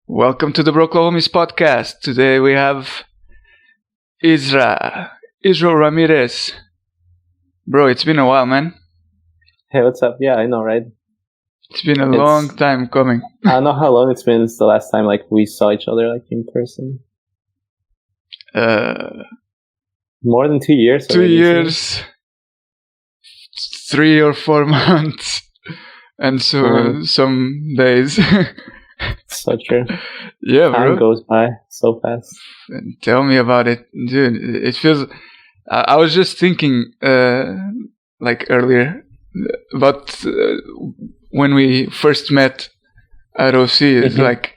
Welcome to the Broklahomies podcast. Today we have Israel Ramirez. Bro, it's been a while, man. Hey, what's up? Yeah, I know, right? It's been a long time coming. I don't know how long it's been since the last time we saw each other in person. More than 2 years. 2 years, 3 or 4 months, and some days. So true. Yeah, bro. Time goes by so fast. Tell me about it, dude. It feels. I was just thinking, earlier, about when we first met at OC. It's like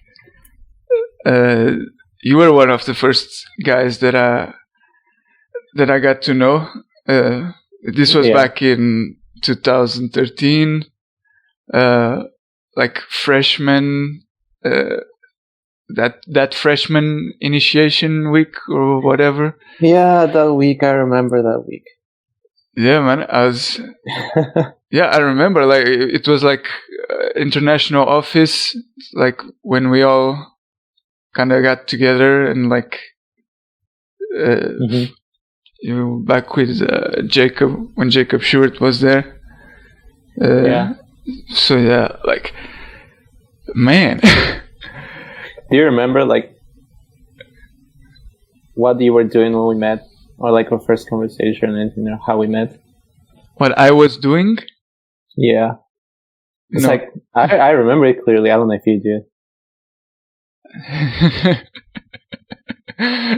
you were one of the first guys that I got to know. This was back in 2013, freshman. That freshman initiation week or whatever. Yeah, that week. I remember that week. Yeah, man. I remember. It was international office. When we all kind of got together and back with Jacob when Jacob Stewart was there. So yeah, man. Do you remember what you were doing when we met, or our first conversation, and how we met? What I was doing? Yeah, it's I remember it clearly. I don't know if you do.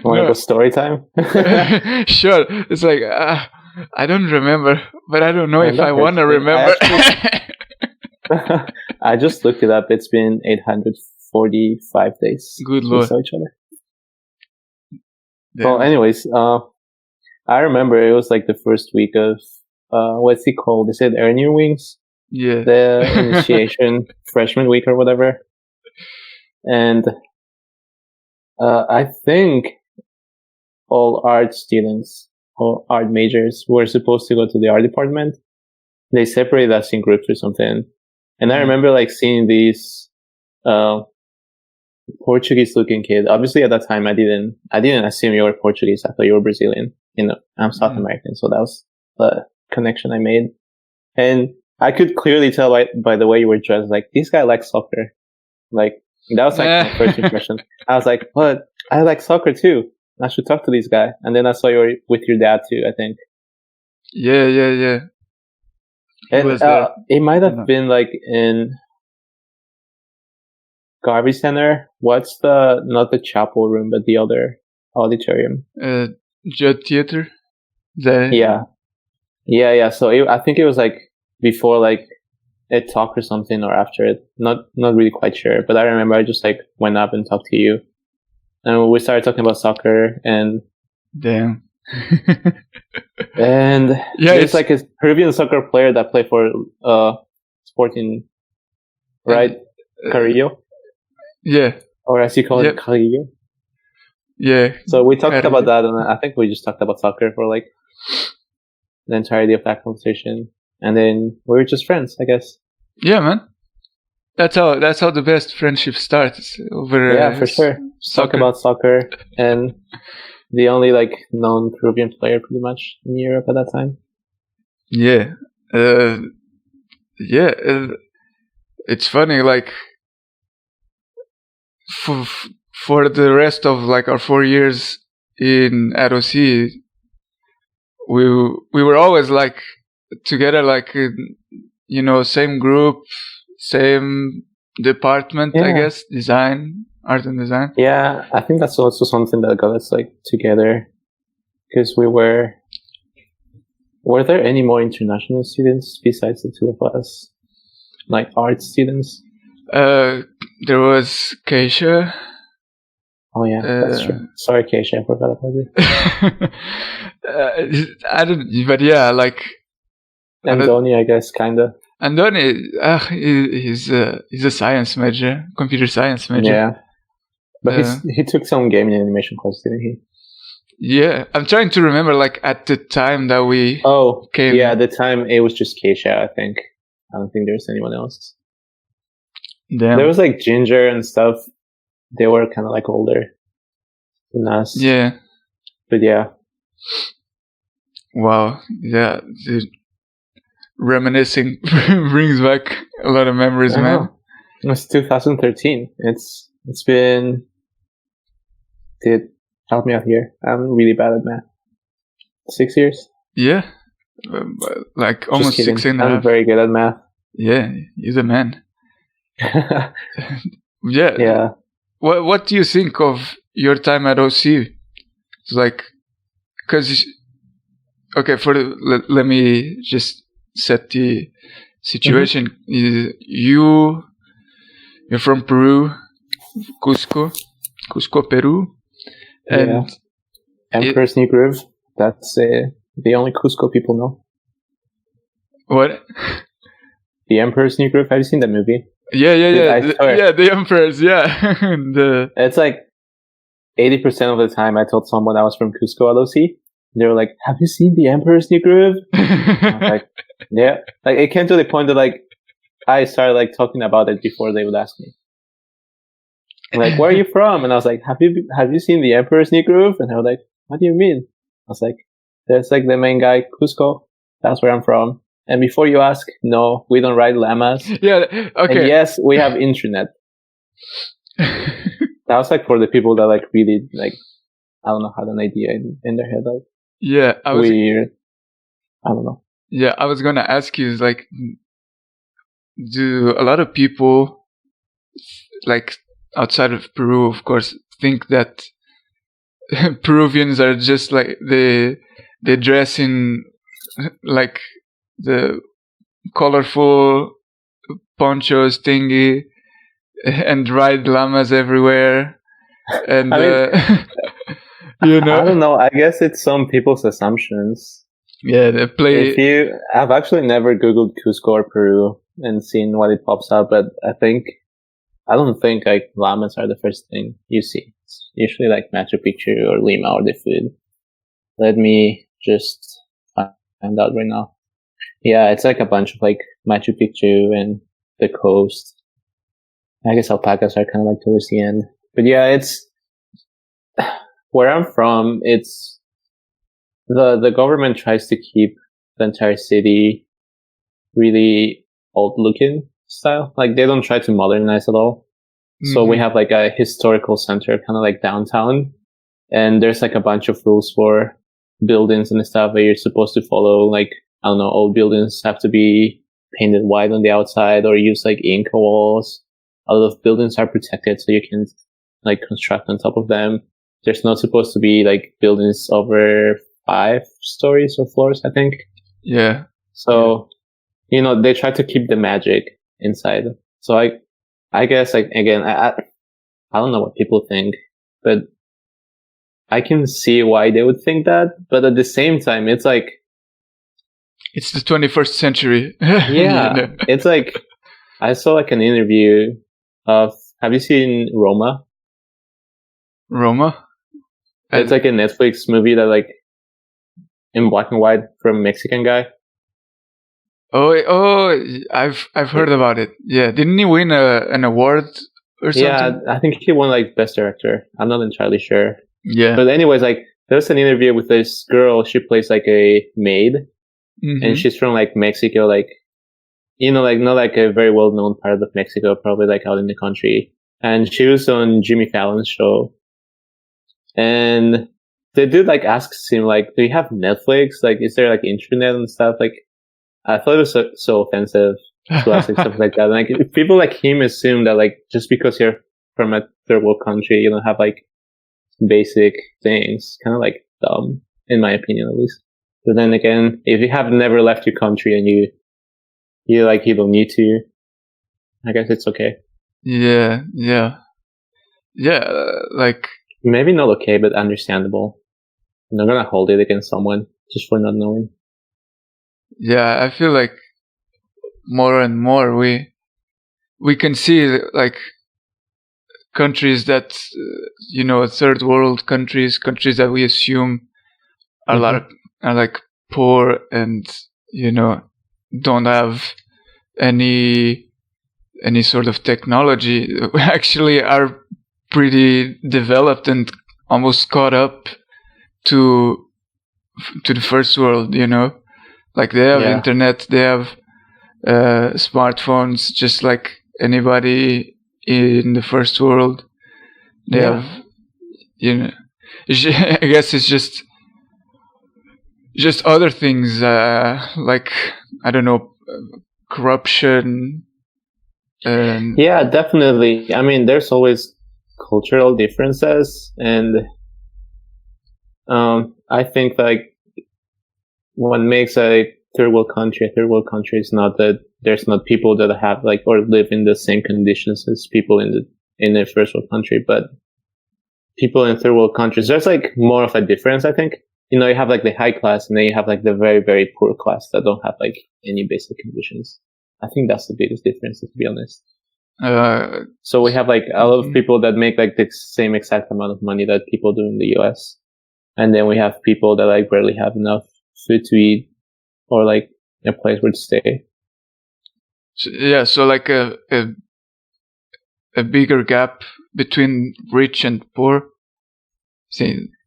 Want to go story time? Sure. It's I don't remember, but I don't know if I want to remember. I just looked it up. It's been 845 days. Good Lord. We saw each other. Damn. Well, anyways, I remember it was the first week of what's it called? They said Earn Your Wings. Yeah. The initiation freshman week or whatever. And I think all art students or art majors were supposed to go to the art department. They separated us in groups or something. And I remember seeing these Portuguese looking kid. Obviously at that time I didn't assume you were Portuguese. I thought you were Brazilian. I'm South American, so that was the connection I made. And I could clearly tell by the way you were dressed, this guy likes soccer. That was my first impression. I was but I like soccer too. I should talk to this guy. And then I saw you were with your dad too, I think. Yeah. And it might have been in Garvey Center. What's not the chapel room, but the other auditorium? Judd Theater. Yeah. So I think it was before a talk or something, or after it. Not really quite sure, but I remember I just went up and talked to you, and we started talking about soccer and. Damn. And it's a Peruvian soccer player that played for Sporting, right? Carrillo. Yeah. Or as you call it, Carrillo. Yeah. So we talked about that, and I think we just talked about soccer for the entirety of that conversation, and then we were just friends, I guess. Yeah, man. That's how the best friendship starts. Over for sure. Talk about soccer, and the only known Peruvian player pretty much in Europe at that time. Yeah. It's funny, for the rest of our 4 years at OC, we were always together, same group, same department, I guess, art and design. Yeah, I think that's also something that got us together, because were there any more international students besides the two of us, art students? There was Keisha. Oh yeah, that's true. Sorry, Keisha, I forgot about you. I don't, but yeah, Andoni, I guess, kinda. Andoni, he's a science major, computer science major. Yeah, but he took some gaming and animation class, didn't he? Yeah, I'm trying to remember, at the time that we came. Yeah, at the time it was just Keisha, I think. I don't think there was anyone else. Damn. There was Ginger and stuff, they were kind of like older than us. Yeah. But yeah. Wow. Yeah. Dude. Reminiscing brings back a lot of memories, man. It was 2013. It's been. Dude, help me out here. I'm really bad at math. 6 years? Yeah. Like almost 6.5. I'm very good at math. Yeah, you're the man. Yeah. Yeah. What do you think of your time at OC? It's like, because, okay, let me just set the situation. You're from Peru, Cusco, Peru, and Emperor's New Groove. That's the only Cusco people know. What? The Emperor's New Groove. Have you seen that movie? Yeah. The Emperors. Yeah. It's like 80% of the time I told someone I was from Cusco, LOC. They were like, "Have you seen the Emperor's New Groove?" I was like, yeah. Like it came to the point that like I started like talking about it before they would ask me. Like, where are you from? And I was like, have you seen the Emperor's New Groove? And they were like, what do you mean? I was like, there's like the main guy, Cusco. That's where I'm from. And before you ask, no, we don't ride llamas. Yeah, okay. And yes, we have internet. That was like for the people that like really like, I don't know, had an idea in their head. Like, yeah, I don't know. Yeah, I was gonna ask you, is like, do a lot of people, like outside of Peru, of course, think that Peruvians are just like they dress in like the colorful ponchos thingy and ride llamas everywhere, and you know, I don't know. I guess it's some people's assumptions. Yeah, they play. I've actually never Googled Cusco or Peru and seen what it pops up, but I don't think like llamas are the first thing you see. It's usually like Machu Picchu or Lima or the food. Let me just find out right now. Yeah, it's like a bunch of like Machu Picchu and the coast. I guess alpacas are kind of like towards the end. But yeah, it's where I'm from. It's the government tries to keep the entire city really old looking style. Like they don't try to modernize at all. Mm-hmm. So we have like a historical center, kind of like downtown. And there's like a bunch of rules for buildings and stuff that you're supposed to follow. Like, I don't know, old buildings have to be painted white on the outside or use like Inca walls. A lot of buildings are protected so you can like construct on top of them. There's not supposed to be like buildings over 5 stories or floors, I think. Yeah. So, you know, they try to keep the magic inside. So I guess like, again, I don't know what people think, but I can see why they would think that. But at the same time, it's like, it's the 21st century. Yeah. You know? It's like, I saw like an interview of, have you seen Roma? Roma? It's like a Netflix movie that like, in black and white from Mexican guy. Oh, I've heard about it. Yeah, didn't he win an award or something? Yeah, I think he won like best director. I'm not entirely sure. Yeah. But anyways, like there's an interview with this girl. She plays like a maid, and she's from like Mexico, like, you know, like not like a very well known part of Mexico, probably like out in the country. And she was on Jimmy Fallon's show, and the dude like asks him like, "Do you have Netflix? Like, is there like internet and stuff?" Like, I thought it was so offensive to ask like, stuff like that. And, like, people like him assume that like just because you're from a third world country, you don't have like basic things. Kind of like dumb, in my opinion, at least. But then again, if you have never left your country and you like you don't need to, I guess it's okay. Yeah. Like maybe not okay, but understandable. I'm not gonna hold it against someone just for not knowing. Yeah, I feel like more and more we can see like countries that you know, third world countries that we assume are like poor and, you know, don't have any sort of technology, actually are pretty developed and almost caught up to the first world, you know, like they have internet, they have smartphones just like anybody in the first world. They have, you know, I guess it's just other things, like, I don't know, corruption. Yeah, definitely. I mean, there's always cultural differences, and I think like what makes a third world country is not that there's not people that have like or live in the same conditions as people in the first world country, but people in third world countries, there's like more of a difference, I think. You know, you have like the high class, and then you have like the very, very poor class that don't have like any basic conditions. I think that's the biggest difference, to be honest. So we have like a lot of people that make like the same exact amount of money that people do in the US. And then we have people that like barely have enough food to eat or like a place where to stay. So like a bigger gap between rich and poor.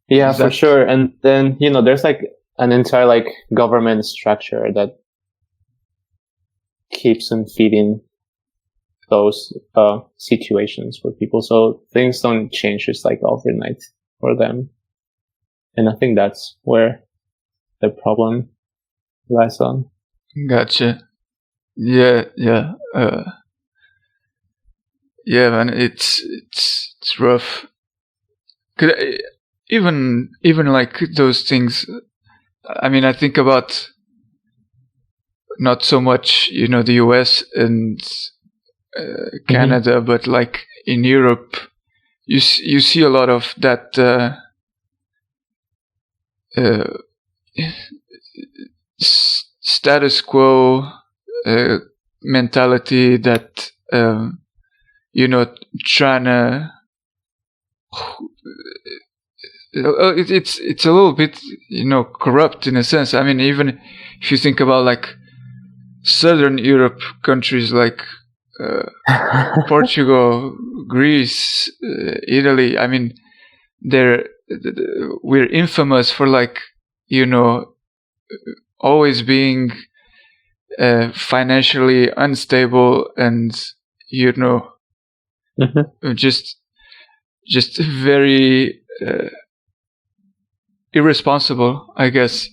Yeah, for sure. And then, you know, there's like an entire like government structure that keeps on feeding those situations for people. So things don't change just like overnight for them. And I think that's where the problem lies on. Gotcha. Yeah. Yeah, man, it's rough. Even like those things. I mean, I think about not so much, you know, the US and Canada, but like in Europe, you see a lot of that status quo mentality that you know, trying to it's a little bit, you know, corrupt in a sense. I mean, even if you think about like Southern Europe countries like Portugal, Greece, Italy, I mean, we're infamous for like, you know, always being financially unstable and, you know, just very irresponsible, I guess,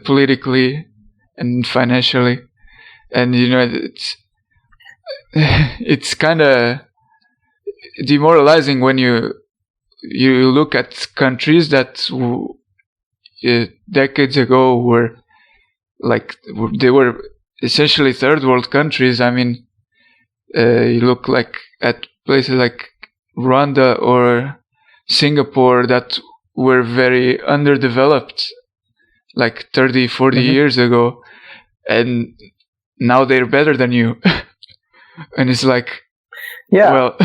politically and financially. And, you know, it's kind of demoralizing when you look at countries that decades ago were like, they were essentially third world countries. I mean, you look like at places like Rwanda or Singapore that were very underdeveloped like 30, 40 years ago, and now they're better than you. And it's like, well,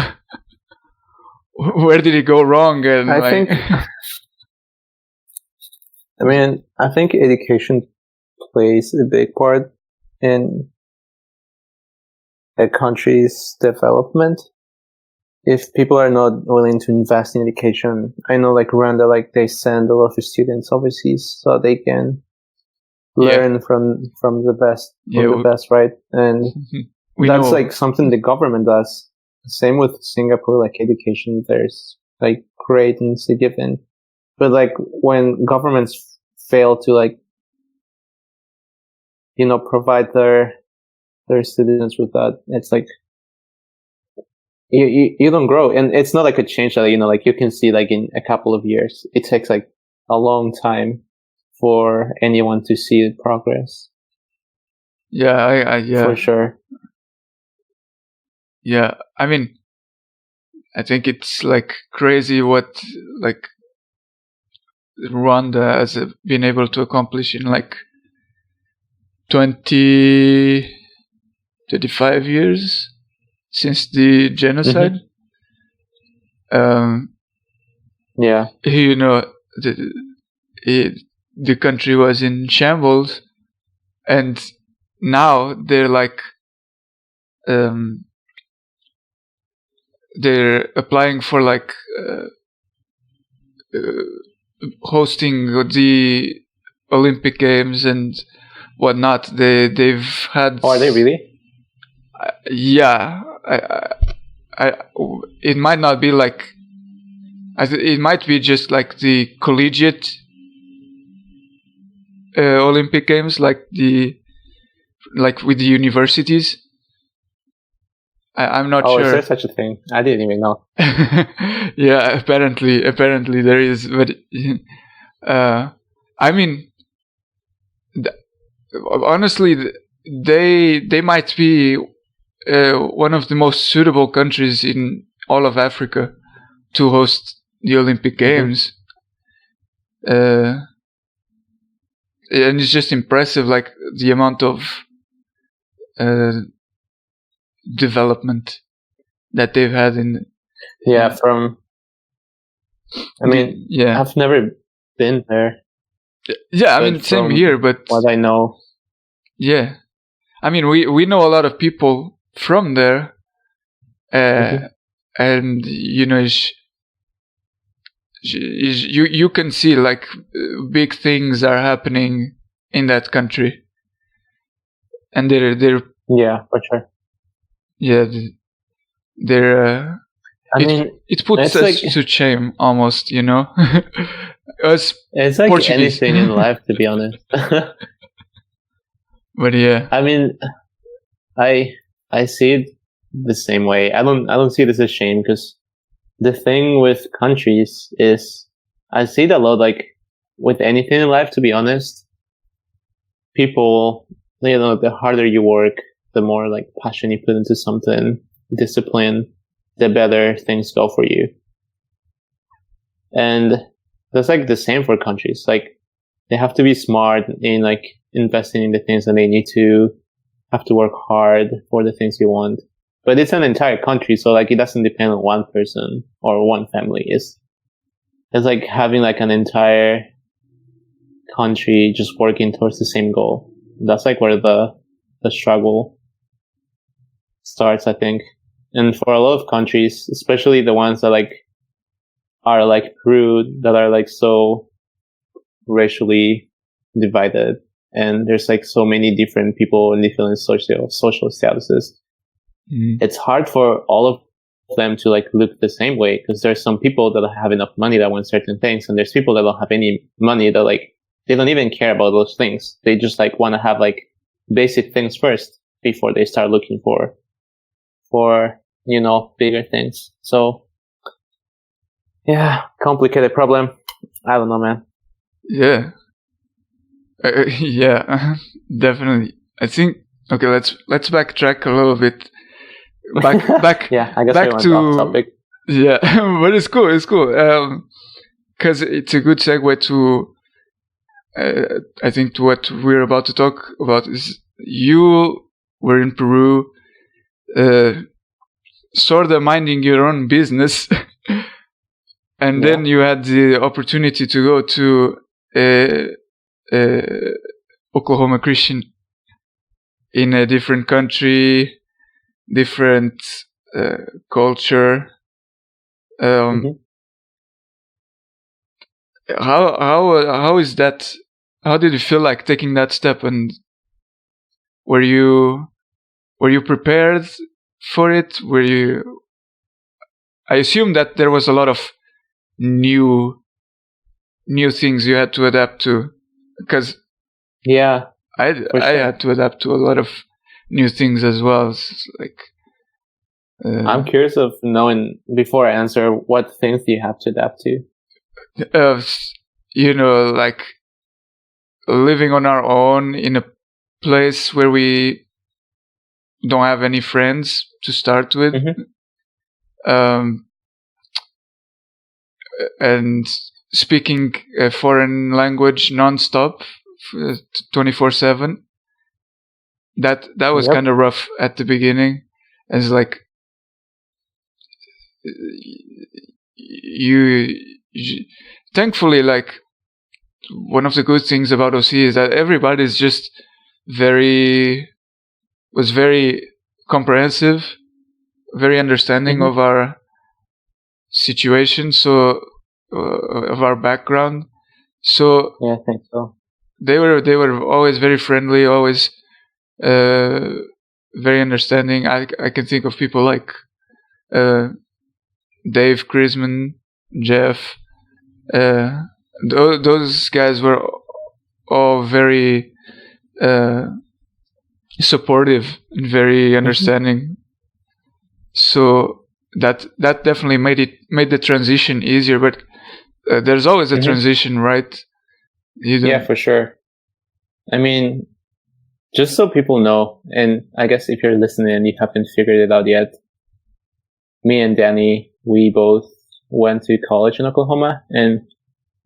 where did it go wrong? And I think education plays a big part in a country's development. If people are not willing to invest in education, I know like Rwanda, like they send a lot of students overseas so they can learn from the best, right? And that's like something the government does. Same with Singapore, like education there's like great and it's given, but like when governments fail to like, you know, provide their citizens with that, it's like you don't grow. And it's not like a change that, you know, like you can see like in a couple of years. It takes like a long time for anyone to see progress. Yeah, for sure. Yeah, I mean, I think it's like crazy what like Rwanda has been able to accomplish in like 25 years since the genocide. You know, the country was in shambles, and now they're like they're applying for like hosting the Olympic Games and whatnot. They've had. Oh, are they really? Yeah, it might not be like. It might be just like the collegiate Olympic Games, like with the universities. I'm not sure. Oh, is there such a thing? I didn't even know. Yeah, apparently there is, but I mean, honestly, they might be one of the most suitable countries in all of Africa to host the Olympic Games. And it's just impressive, like the amount of development that they've had in. Yeah, I've never been there. Yeah, I mean, same here, but what I know. Yeah, I mean, we know a lot of people from there, and you know, you can see like big things are happening in that country, and they're yeah, for sure. Yeah, they're. It puts us to shame almost, you know. Us it's like Portuguese. Anything in life, to be honest. But yeah, I mean, I see it the same way. I don't see it as a shame, because the thing with countries is, I see it a lot, like with anything in life, to be honest. People, you know, the harder you work, the more like passion you put into something, discipline, the better things go for you. And that's like the same for countries. Like, they have to be smart in like investing in the things that they need to, have to work hard for the things you want. But it's an entire country, so like it doesn't depend on one person or one family. It's like having like an entire country just working towards the same goal. That's like where the struggle starts, I think. And for a lot of countries, especially the ones that like are like Peru, that are like so racially divided, and there's like so many different people in different social statuses. It's hard for all of them to like look the same way, because there's some people that have enough money that want certain things, and there's people that don't have any money that like they don't even care about those things. They just like want to have like basic things first before they start looking for you know, bigger things. So yeah, complicated problem. I don't know, man. Yeah. Yeah, definitely. I think, okay, let's backtrack a little bit. Back yeah, I guess back we went off topic. Yeah, but it's cool, because it's a good segue to I think to what we're about to talk about. Is you were in Peru, sort of minding your own business, and then you had the opportunity to go to Oklahoma Christian in a different country, different culture. How is that? How did you feel like taking that step? And were you prepared for it? Were you? I assume that there was a lot of new things you had to adapt to, because yeah, I had to adapt to a lot of new things as well. It's like I'm curious of knowing, before I answer, what things do you have to adapt to? You know, like living on our own in a place where we don't have any friends to start with, and speaking a foreign language nonstop, 24/7. That was kind of rough at the beginning. It's like you thankfully, like, one of the good things about OC is that everybody is just was very comprehensive, very understanding of our situation, so of our background. So Yeah, I think so. they were always very friendly, always very understanding. I can think of people like Dave, Chrisman, Jeff. Those guys were all very supportive and very understanding. So that definitely made the transition easier. But there's always a transition, right? Yeah, for sure. I mean, just so people know, and I guess if you're listening and you haven't figured it out yet, me and Danny, we both went to college in Oklahoma, and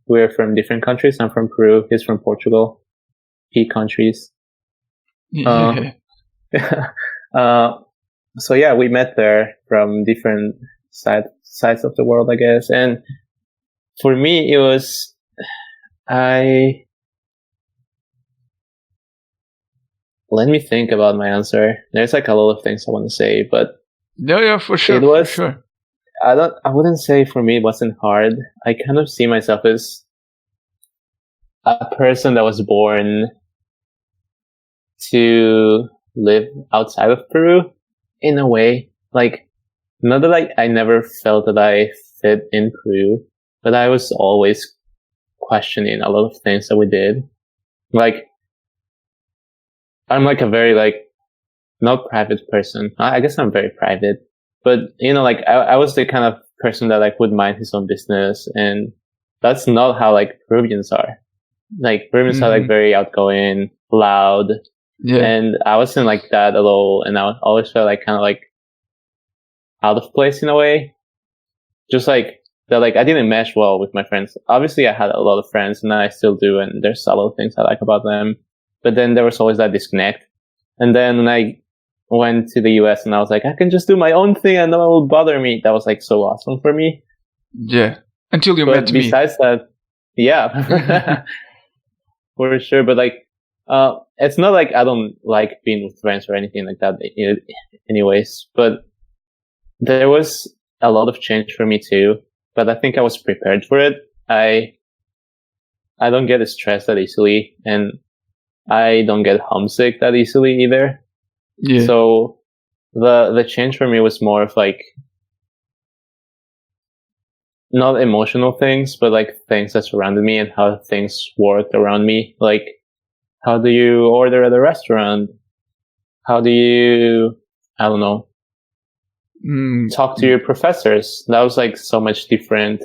we're from different countries. I'm from Peru. He's from Portugal. P countries. Yeah. So yeah, we met there from different sides of the world, I guess. And for me, it was, let me think about my answer. There's like a lot of things I want to say, but yeah, for sure. It was, for sure. I wouldn't say for me it wasn't hard. I kind of see myself as a person that was born to live outside of Peru in a way. Like, not that like I never felt that I fit in Peru, but I was always questioning a lot of things that we did. Like, I'm like a very like not private person. I guess I'm very private, but you know, like I was the kind of person that like would mind his own business, and that's not how like Peruvians are. Like Peruvians are like very outgoing, loud, and I wasn't like that at all. And I always felt like kind of like out of place in a way. Just like that, like I didn't mesh well with my friends. Obviously, I had a lot of friends, and I still do, and there's a lot of things I like about them. But then there was always that disconnect. And then when I went to the US and I was like, I can just do my own thing and no one will bother me. That was like so awesome for me. Yeah. Until you met me. Besides that, yeah, for sure. But like, it's not like I don't like being with friends or anything like that anyways, but there was a lot of change for me too, but I think I was prepared for it. I don't get stressed that easily, and I don't get homesick that easily either. Yeah. So the change for me was more of like not emotional things, but like things that surrounded me and how things worked around me. Like, how do you order at a restaurant? How do you, I don't know, talk to your professors? That was like so much different,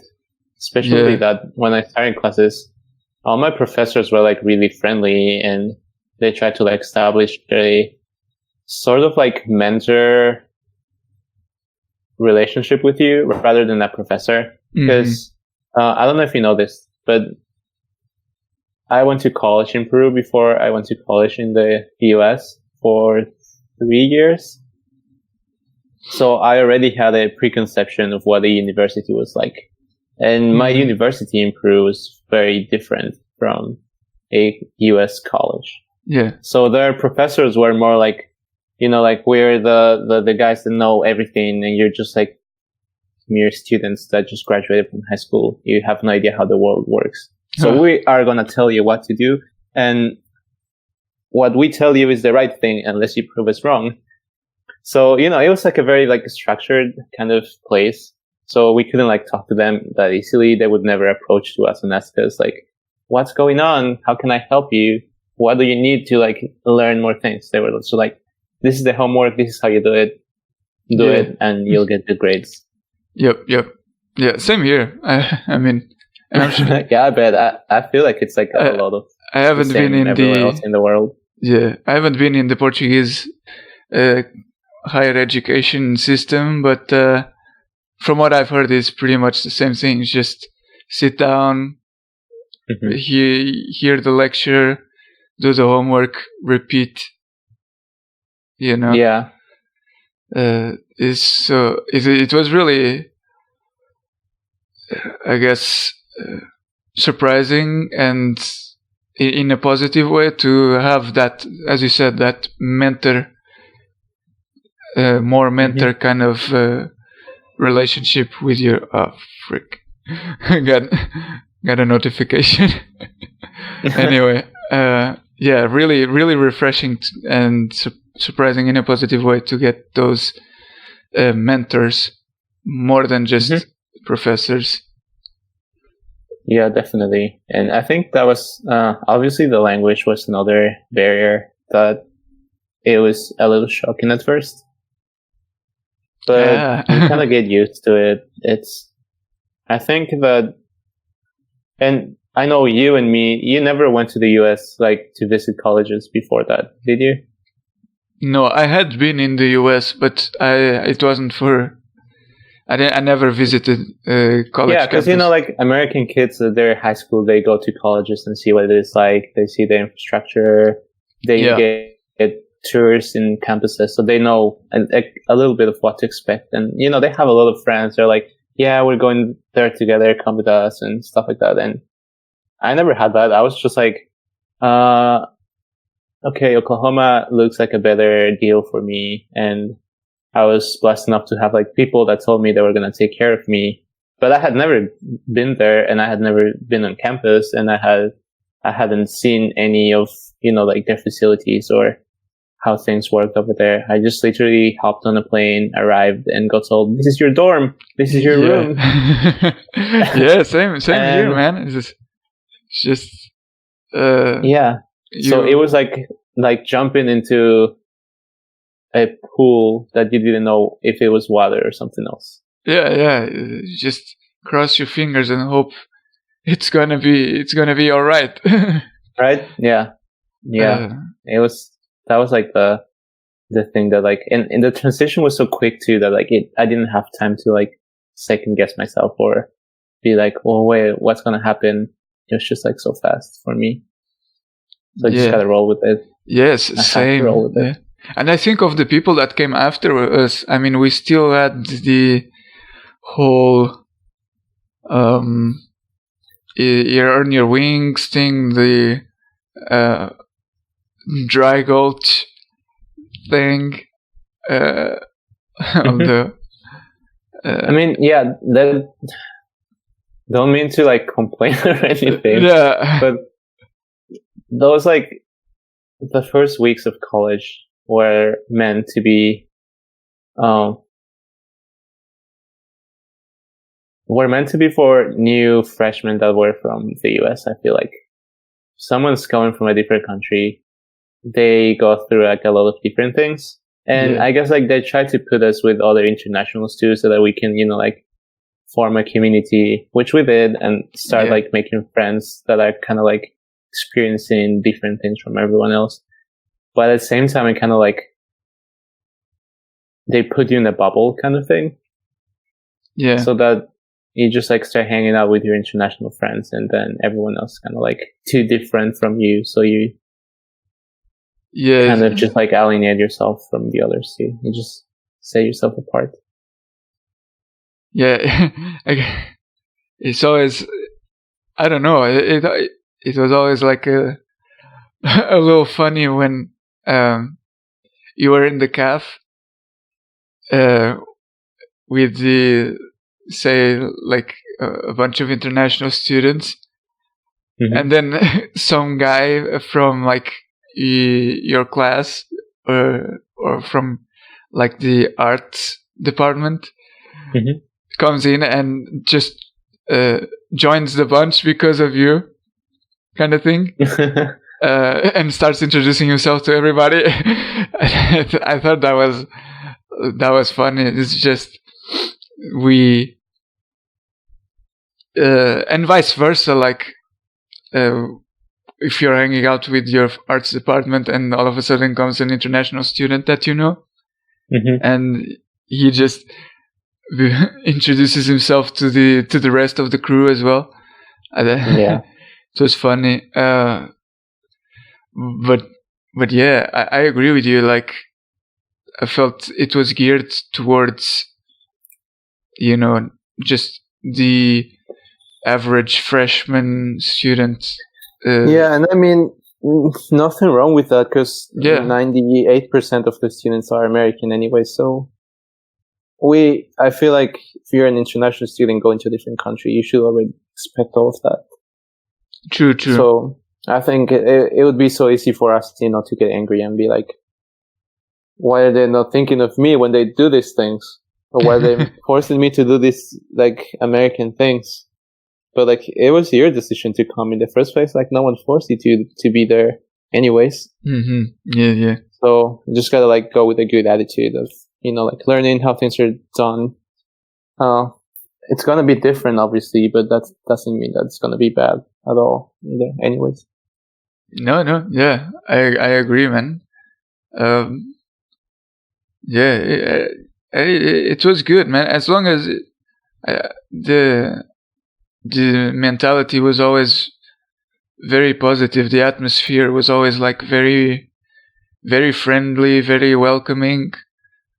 especially that when I started classes, all my professors were like really friendly, and they tried to like establish a sort of like mentor relationship with you rather than a professor. Because I don't know if you know this, but I went to college in Peru before I went to college in the US for 3 years. So I already had a preconception of what a university was like. And my university in Peru was very different from a US college. Yeah. So their professors were more like, you know, like we're the guys that know everything, and you're just like mere students that just graduated from high school. You have no idea how the world works. So we are going to tell you what to do, and what we tell you is the right thing unless you prove us wrong. So, you know, it was like a very like structured kind of place. So we couldn't like talk to them that easily. They would never approach to us and ask us like, what's going on? How can I help you? What do you need to like learn more things? They were also like, this is the homework. This is how you do it. Do it and you'll get the grades. Yep. Yeah, same here. I mean, I'm sure. Yeah, I bet. I feel like it's like a lot of. I haven't been in everywhere else in the world. Yeah, I haven't been in the Portuguese higher education system, but from what I've heard, it's pretty much the same thing. It's just sit down, hear the lecture, do the homework, repeat. You know. Yeah. It was really, I guess, surprising and in a positive way to have that, as you said, that mentor, more mentor kind of relationship with your frick got a notification. Anyway, yeah, really refreshing and surprising in a positive way to get those mentors more than just professors. Yeah, definitely. And I think that was obviously the language was another barrier that it was a little shocking at first. But you kind of get used to it. I think that, and I know you and me, you never went to the US like to visit colleges before that, did you? No, I had been in the US, but it wasn't for. I never visited college. Yeah, because like American kids, they're high school, they go to colleges and see what it is like. They see the infrastructure. They get tours in campuses, so they know a little bit of what to expect. And they have a lot of friends. They're like, yeah, we're going there together. Come with us and stuff like that. And I never had that. I was just like, okay, Oklahoma looks like a better deal for me, and I was blessed enough to have like people that told me they were going to take care of me, but I had never been there and I had never been on campus, and I hadn't seen any of, like their facilities or how things worked over there. I just literally hopped on a plane, arrived, and got told, this is your dorm. This is your room. Yeah, same here, man. It's just, yeah. So it was like jumping into a pool that you didn't know if it was water or something else. Yeah. Just cross your fingers and hope it's gonna be all right. Right? Yeah. That was like the thing that like, and the transition was so quick too that like I didn't have time to like second guess myself or be like, oh wait, what's gonna happen? It was just like so fast for me. So I just gotta roll with it. Yes, same. Roll with it. And I think of the people that came after us. I mean, we still had the whole you earn your wings thing, the dry gulch thing. On the. I mean, yeah, that. Don't mean to like complain or anything. Yeah. But those like the first weeks of college were meant to be for new freshmen that were from the US. I feel like someone's coming from a different country, they go through like a lot of different things. And I guess like they try to put us with other international students so that we can, like form a community, which we did, and start like making friends that are kind of like experiencing different things from everyone else. But at the same time, it kind of like they put you in a bubble kind of thing. Yeah. So that you just like start hanging out with your international friends, and then everyone else kind of like too different from you. So you kind of just like alienate yourself from the others too. You just set yourself apart. Yeah. It's always, I don't know. It was always like a little funny when you were in the caf with the, say, like a bunch of international students, and then some guy from like your class or from like the arts department comes in and just joins the bunch because of you, kind of thing. And starts introducing himself to everybody. I thought that was funny. It's just we and vice versa. Like if you're hanging out with your arts department, and all of a sudden comes an international student that you know, and he just introduces himself to the rest of the crew as well. It was funny. But yeah, I agree with you. Like, I felt it was geared towards, just the average freshman student. And I mean, nothing wrong with that, because 98% of the students are American anyway. So I feel like if you're an international student going to a different country, you should already expect all of that. True. So I think it would be so easy for us, to get angry and be like, why are they not thinking of me when they do these things? Or why are they forcing me to do these, like, American things? But, like, it was your decision to come in the first place. Like, no one forced you to be there anyways. Mm-hmm. Yeah. So you just gotta, like, go with a good attitude of, like, learning how things are done. It's gonna be different, obviously, but that doesn't mean that it's gonna be bad at all either anyways. No. Yeah, I agree, man. Yeah, it was good, man. As long as the mentality was always very positive. The atmosphere was always like very, very friendly, very welcoming.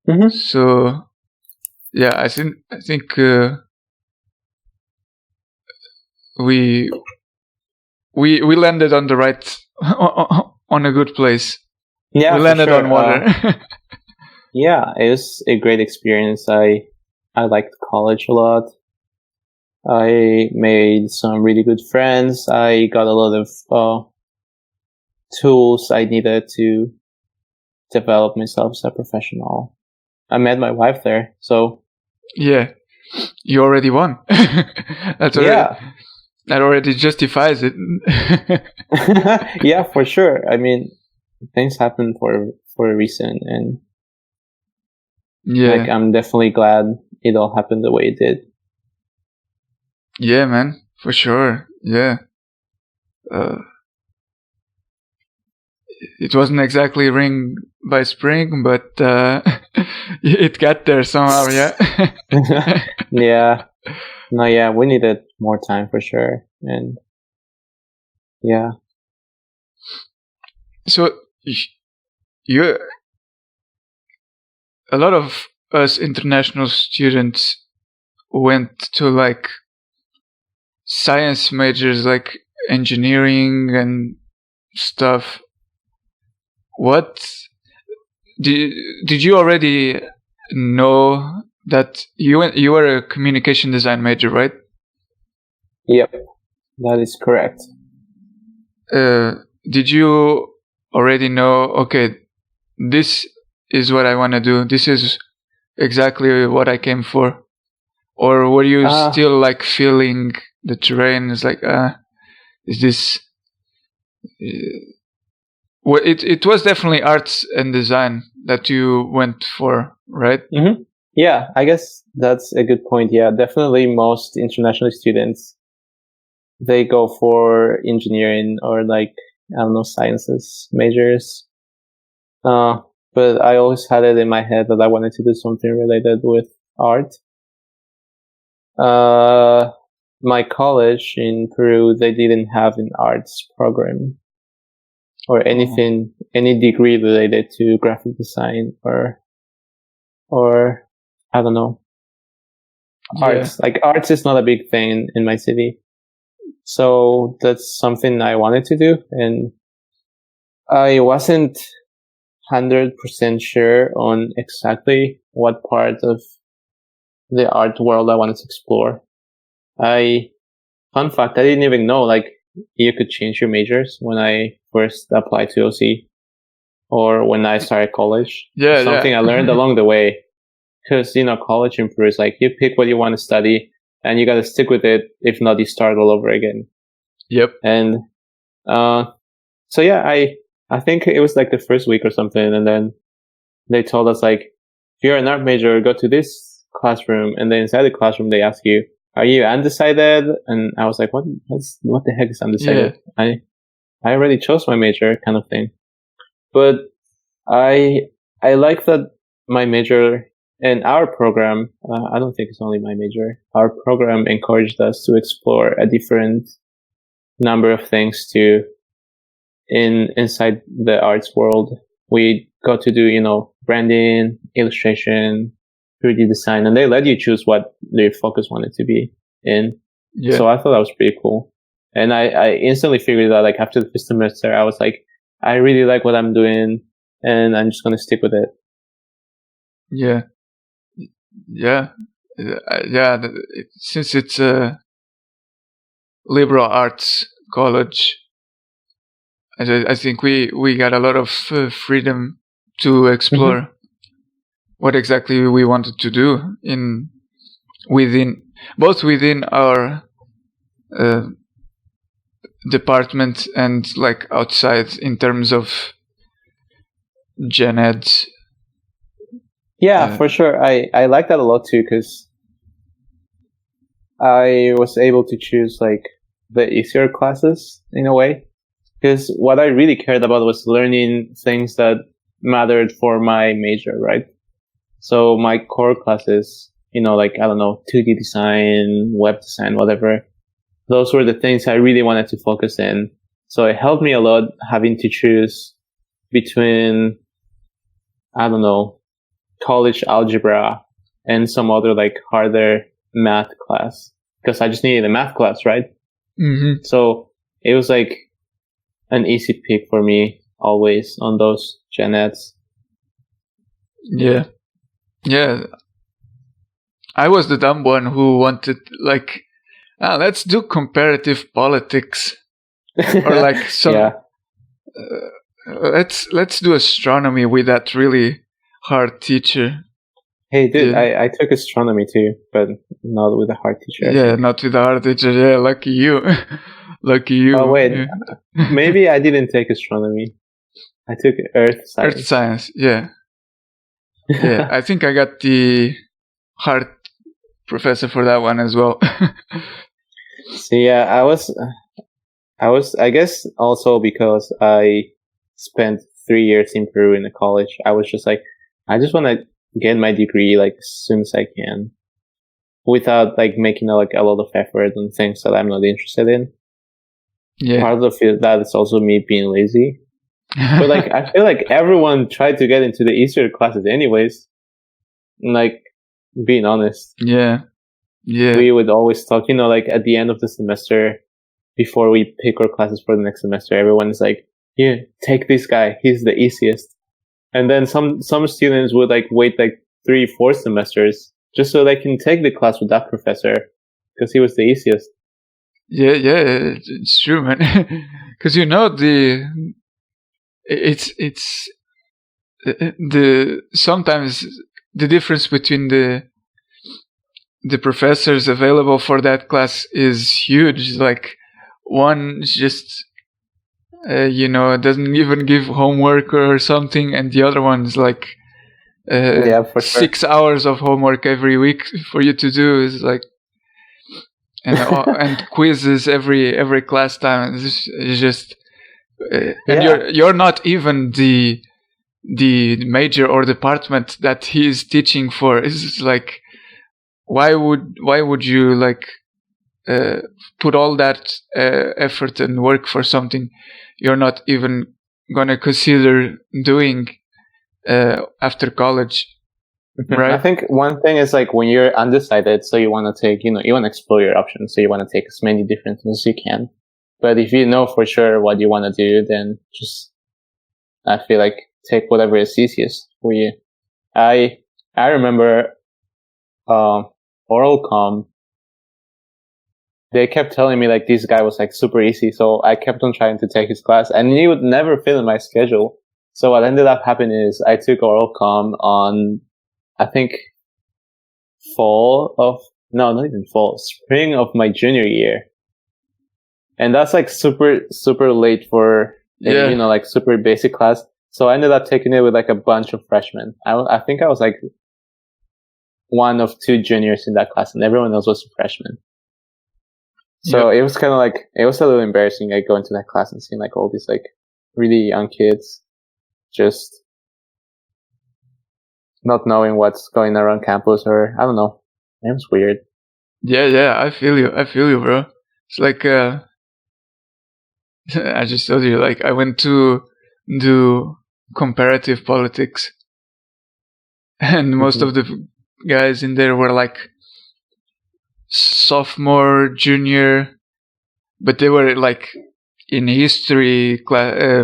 Mm-hmm. So, yeah, I think we landed on the right on a good place. Yeah, we landed on water. Yeah, it was a great experience. I liked college a lot. I made some really good friends. I got a lot of tools I needed to develop myself as a professional. I met my wife there, so yeah, you already won. That already justifies it. Yeah, for sure. I mean, things happen for a reason, and like, I'm definitely glad it all happened the way it did. Yeah, man, for sure. Yeah. It wasn't exactly ring by spring, but it got there somehow. Yeah. Yeah. No, yeah, we needed more time for sure, and yeah. So you, a lot of us international students went to like science majors, like engineering and stuff. What did you already know that you were a communication design major, right? Yep, that is correct. Did you already know, okay, this is what I want to do, this is exactly what I came for? Or were you still like feeling the terrain is like, is this... Well, it was definitely arts and design that you went for, right? Mm-hmm. Yeah, I guess that's a good point. Yeah, definitely most international students, they go for engineering or like, I don't know, sciences majors. But I always had it in my head that I wanted to do something related with art. My college in Peru, they didn't have an arts program or anything, any degree related to graphic design or I don't know, arts. Like, arts is not a big thing in my city. So that's something I wanted to do. And I wasn't 100% sure on exactly what part of the art world I wanted to explore. Fun fact, I didn't even know, like, you could change your majors when I first applied to OC or when I started college. Yeah, something I learned along the way. Because, college in Peru is like, you pick what you want to study and you got to stick with it. If not, you start all over again. Yep. And so yeah, I think it was like the first week or something, and then they told us, like, if you're an art major, go to this classroom, and then inside the classroom they ask you, are you undecided? And I was like, what the heck is undecided? Yeah. I already chose my major, kind of thing. But I like that my major and our program, I don't think it's only my major, our program encouraged us to explore a different number of things too inside the arts world. We got to do, branding, illustration, 3D design, and they let you choose what their focus wanted to be in. Yeah. So I thought that was pretty cool. And I instantly figured out, like, after the first semester, I was like, I really like what I'm doing and I'm just going to stick with it. Yeah. Yeah, yeah. Since it's a liberal arts college, I think we got a lot of freedom to explore what exactly we wanted to do within both within our uh, department and like outside in terms of gen ed. Yeah, for sure. I like that a lot too, because I was able to choose like the easier classes in a way. Because what I really cared about was learning things that mattered for my major, right? So my core classes, like, I don't know, 2D design, web design, whatever. Those were the things I really wanted to focus in. So it helped me a lot having to choose between, I don't know, college algebra and some other like harder math class, because I just needed a math class, right? Mm-hmm. So it was like an easy pick for me always on those gen eds. Yeah. I was the dumb one who wanted like, let's do comparative politics, or like some. Yeah. Let's do astronomy with that really hard teacher. Hey, dude, I took astronomy too, but not with a hard teacher. Yeah, not with a hard teacher. Yeah, lucky you. Lucky you. Oh, wait. Yeah. Maybe I didn't take astronomy. I took earth science. Earth science, yeah. Yeah, I think I got the hard professor for that one as well. So yeah, I guess also because I spent 3 years in Peru in the college, I was just like, I just want to get my degree like as soon as I can, without like making like a lot of effort on things that I'm not interested in. Yeah. Part of that is also me being lazy. But like, I feel like everyone tried to get into the easier classes anyways. Like, being honest. Yeah. We would always talk, like at the end of the semester, before we pick our classes for the next semester, everyone is like, here, take this guy. He's the easiest. And then some students would like wait like 3-4 semesters just so they can take the class with that professor, because he was the easiest. Yeah, it's true, man. Because it's sometimes the difference between the professors available for that class is huge. Like, one just doesn't even give homework or something, and the other one's like 6 hours of homework every week for you to do. Is like, and quizzes every class time. It's just and you're not even the major or department that he's teaching for. It's like, why would you like put all that effort and work for something you're not even gonna consider doing after college, right? I think one thing is like when you're undecided, so you want to take, you want to explore your options, so you want to take as many different things as you can. But if you know for sure what you want to do, then just, I feel like, take whatever is easiest for you. I remember oral comm, they kept telling me like this guy was like super easy, so I kept on trying to take his class, and he would never fit in my schedule. So what ended up happening is I took oral comm on, I think, spring of my junior year. And that's like super, super late for, like super basic class. So I ended up taking it with like a bunch of freshmen. I think I was like one of 2 juniors in that class, and everyone else was a freshman. So it was kind of like, it was a little embarrassing, like going to that class and seeing like all these like really young kids just not knowing what's going around campus, or I don't know. It was weird. Yeah, I feel you, bro. It's like I just told you, like, I went to do comparative politics, and most of the guys in there were like sophomore, junior, but they were like in history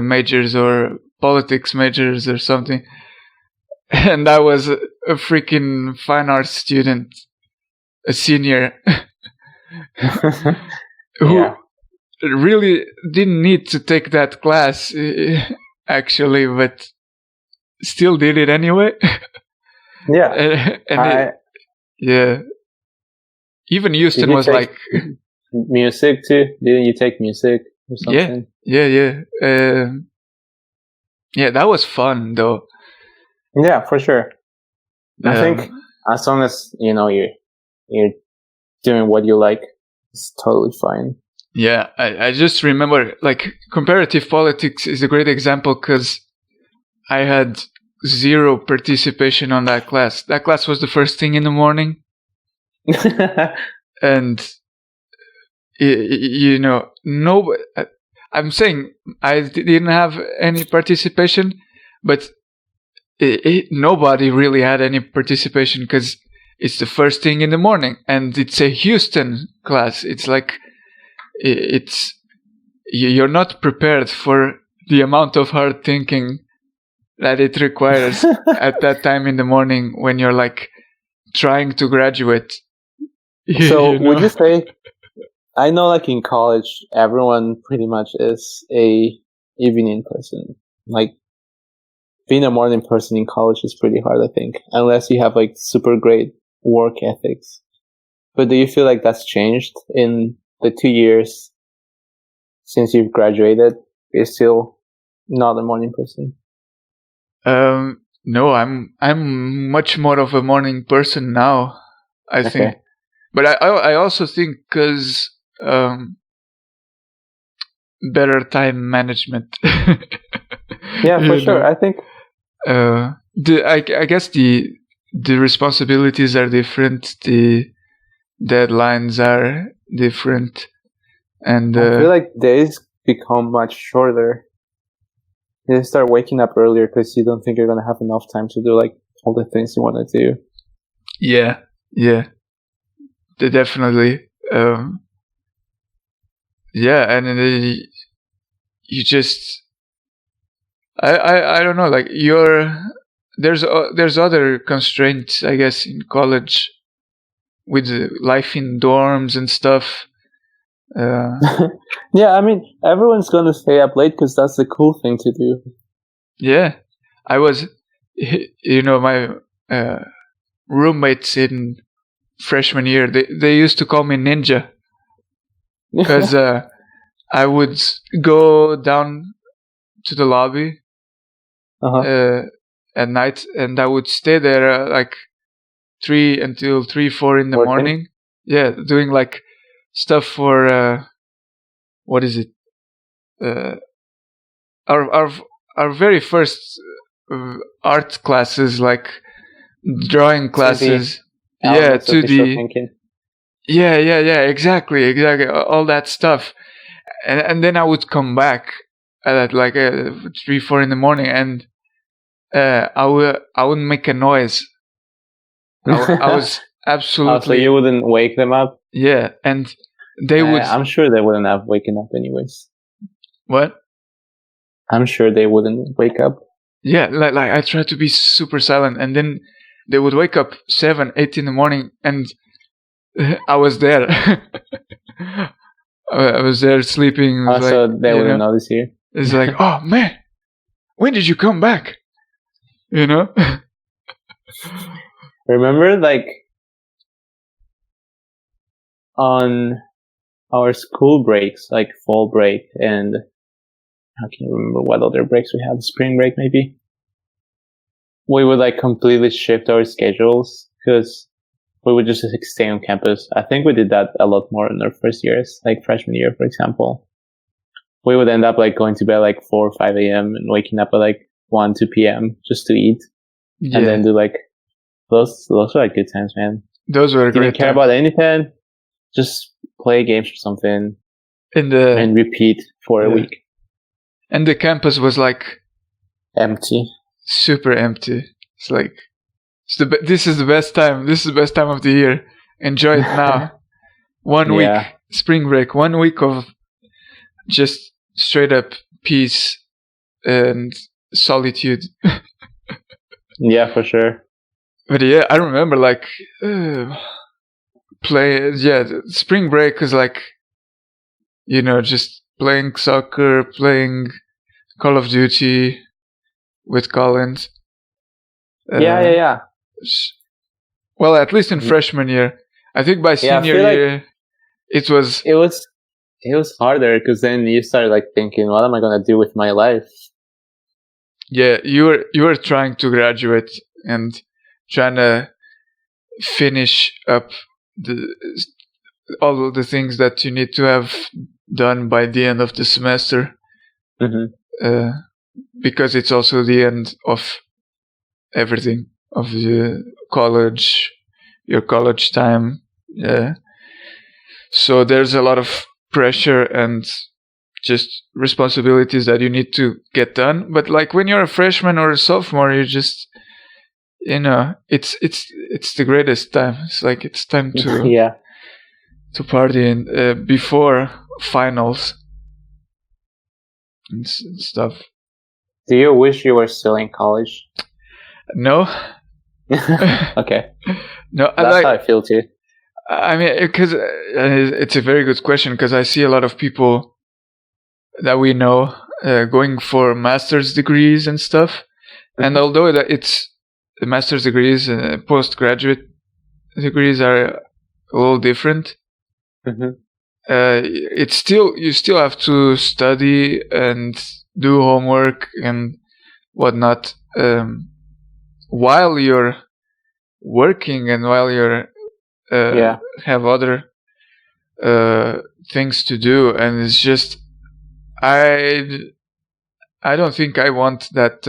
majors or politics majors or something. And I was a freaking fine arts student, a senior, who really didn't need to take that class, actually, but still did it anyway. Yeah. Even Houston was like music too. Didn't you take music or something? Yeah. Yeah, that was fun though. Yeah, for sure. I think as long as you're doing what you like, it's totally fine. Yeah, I just remember, like, comparative politics is a great example because I had 0 participation on that class. That class was the first thing in the morning. And, no, I'm saying I didn't have any participation, but nobody really had any participation because it's the first thing in the morning and it's a Houston class. It's like, you're not prepared for the amount of hard thinking that it requires at that time in the morning when you're like trying to graduate. So would you say, I know like in college, everyone pretty much is a evening person. Like being a morning person in college is pretty hard, I think, unless you have like super great work ethics. But do you feel like that's changed in the 2 years since you've graduated? You're still not a morning person? No, I'm much more of a morning person now, I think. But I also think because better time management. Yeah, for sure. I think I guess the responsibilities are different, the deadlines are different, and I feel like days become much shorter. You start waking up earlier because you don't think you're gonna have enough time to do like all the things you want to do. Yeah, definitely. Yeah, and you just I don't know, like there's other constraints, I guess, in college with life in dorms and stuff. Yeah, I mean, everyone's gonna stay up late because that's the cool thing to do. Yeah, I was, my roommates in freshman year, they used to call me Ninja because I would go down to the lobby at night, and I would stay there like 3 until 3-4 in the morning. Yeah, doing like stuff for what is it? Our very first art classes, like drawing classes. 2D. Yeah, exactly, all that stuff, and then I would come back at like 3-4 in the morning, and I wouldn't make a noise. I was absolutely. So you wouldn't wake them up? Yeah, and they would. I'm sure they wouldn't have waken up anyways. What? I'm sure they wouldn't wake up. Yeah, like I tried to be super silent, and then they would wake up 7-8 in the morning, and I was there. I was there sleeping. So they wouldn't notice you. It's like, oh man, when did you come back? Remember, like, on our school breaks, like fall break, and I can't remember what other breaks we had, spring break maybe, we would like completely shift our schedules because we would just like, stay on campus. I think we did that a lot more in our first years, like freshman year, for example. We would end up like going to bed like 4 or 5 a.m. and waking up at like 1, 2 p.m. just to eat. Yeah. And then do like, those were like good times, man. Those were great. Didn't care about anything. Just play games or something. And repeat for a week. And the campus was like empty. Super empty. It's like, this is the best time. This is the best time of the year. Enjoy it now. 1 week, spring break, 1 week of just straight up peace and solitude. Yeah, for sure. But yeah, I remember like spring break is like, just playing soccer, playing Call of Duty with Collins. Yeah. Well, at least in freshman year. I think by senior year, it was harder because then you start like thinking, what am I gonna do with my life? Yeah, you were trying to graduate and trying to finish up all of the things that you need to have done by the end of the semester, because it's also the end of everything of the college, your college time. So there's a lot of pressure and just responsibilities that you need to get done. But like when you're a freshman or a sophomore, you just, it's the greatest time. It's like it's time to to party before finals and stuff. Do you wish you were still in college? No. Okay. No, that's how I feel too. I mean, because it's a very good question, because I see a lot of people that we know going for master's degrees and stuff. And although it's the master's degrees, postgraduate degrees are a little different. It's still, you still have to study and do homework and whatnot while you're working and while you're have other things to do, and it's just I don't think I want that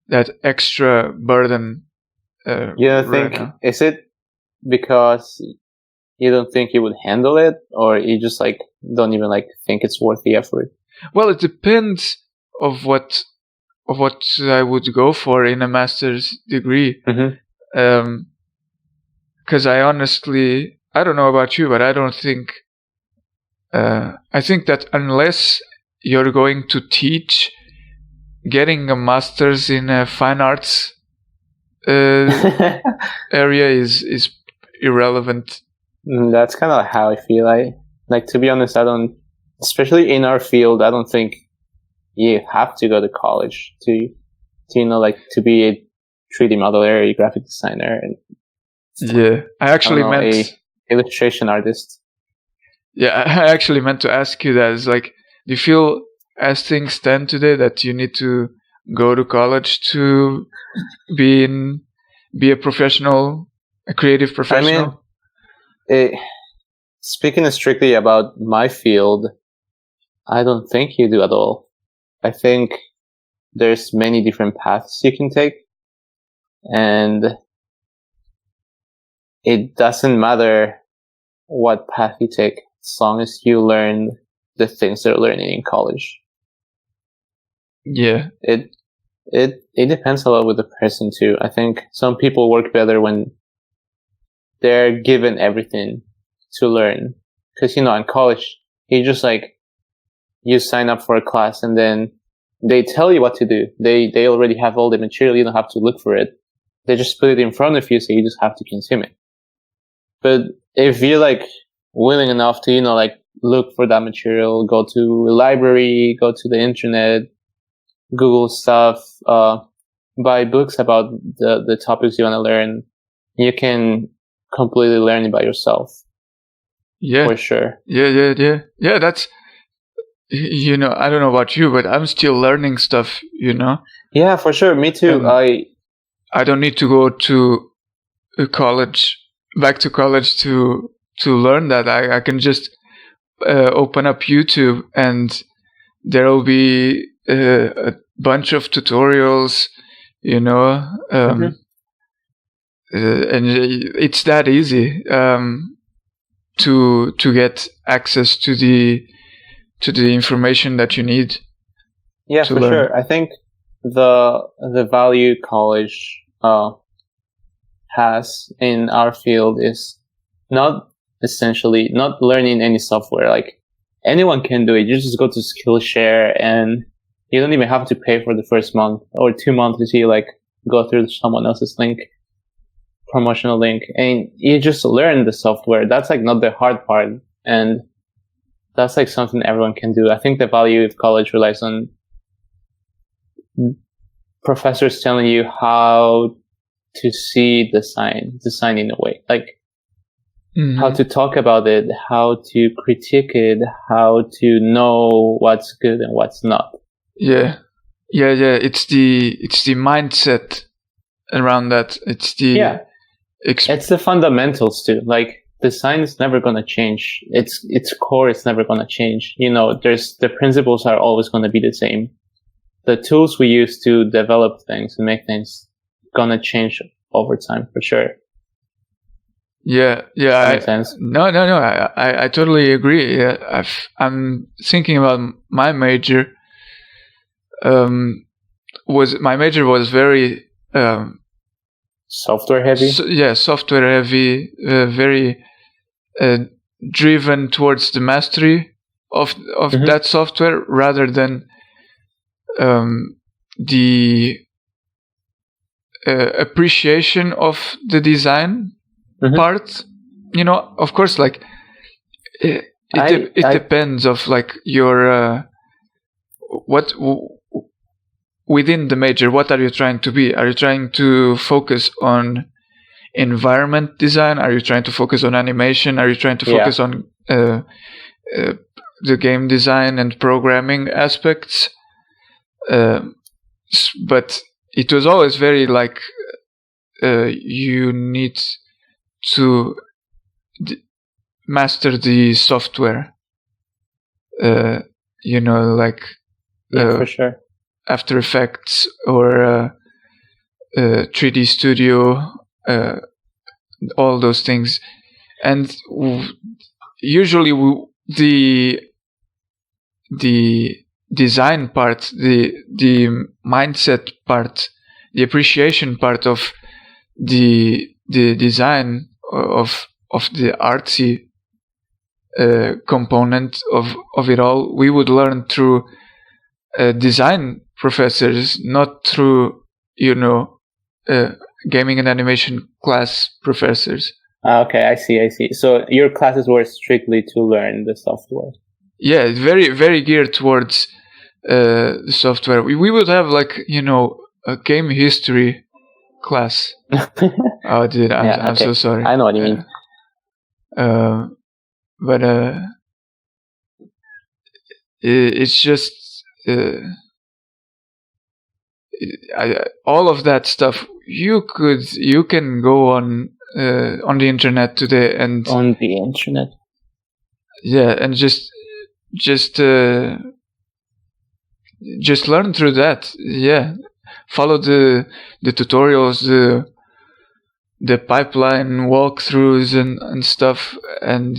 that extra burden. Is it because you don't think you would handle it, or you just like don't even like think it's worth the effort? Well, it depends of what I would go for in a master's degree. Because I honestly, I don't know about you, but I don't think, I think that unless you're going to teach, getting a master's in a fine arts area is irrelevant. That's kind of how I feel. Like, to be honest, I don't, especially in our field, I don't think you have to go to college to to be a 3D modeler, a graphic designer, and I actually meant a illustration artist. Yeah, I actually meant to ask you that. It's like, do you feel, as things stand today, that you need to go to college to be a professional, a creative professional? I mean, speaking strictly about my field, I don't think you do at all. I think there's many different paths you can take, and it doesn't matter what path you take as long as you learn the things they're learning in college. Yeah. It depends a lot with the person too. I think some people work better when they're given everything to learn. Because, in college, you just you sign up for a class and then they tell you what to do. They already have all the material. You don't have to look for it. They just put it in front of you, so you just have to consume it. But if you're willing enough to, look for that material, go to a library, go to the internet, Google stuff, buy books about the topics you want to learn, you can completely learn it by yourself. Yeah. For sure. Yeah, that's, I don't know about you, but I'm still learning stuff, Yeah, for sure. Me too. I don't need to go to back to college to learn that. I can just open up YouTube and there will be a bunch of tutorials, and it's that easy to get access to the information that you need. Yeah, for learn. Sure. I think the value college has in our field is not learning any software. Anyone can do it. You just go to Skillshare and you don't even have to pay for the first month or 2 months if you go through someone else's link. promotional link, and you just learn the software. That's like not the hard part, and that's like something everyone can do. I think the value of college relies on professors telling you how to see design in a way, like how to talk about it, how to critique it, how to know what's good and what's not. Yeah. It's the mindset around that. It's the it's the fundamentals too. Like design is never going to change. Its core is never going to change. There's the principles are always going to be the same. The tools we use to develop things and make things gonna change over time for sure. Yeah. That makes sense. No. I totally agree. Yeah, I'm thinking about my major. My major was very software heavy. Software heavy. Very driven towards the mastery of that software rather than the appreciation of the design part. Of course, like it depends of like your what within the major. What are you trying to be? Are you trying to focus on environment design? Are you trying to focus on animation? Are you trying to focus on the game design and programming aspects? But it was always very like you need to master the software. Like for sure. After Effects or 3D Studio, all those things, and usually the design part, the mindset part, the appreciation part of the design of the artsy component of it all, we would learn through design professors, not through gaming and animation class professors. Okay, I see. So your classes were strictly to learn the software. Yeah, it's very, very geared towards the software. We would have like a game history class. Oh, dude, I'm so sorry. I know what you mean. But it's just all of that stuff. You can go on the internet today and on the internet. Yeah, and just learn through that. Yeah, follow the tutorials, the pipeline walkthroughs and stuff, and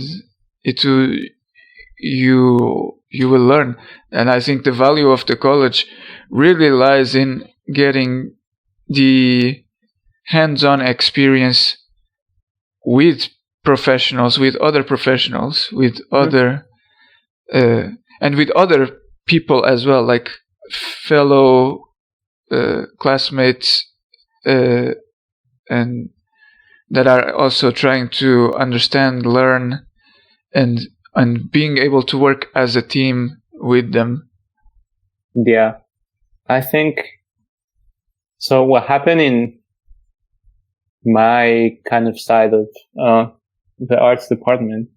you will learn. And I think the value of the college really lies in getting the hands-on experience with professionals, with other professionals, with other and with other people as well, like fellow classmates and that are also trying to understand, learn, and being able to work as a team with them. Yeah, I think so. What happened in my kind of side of the arts department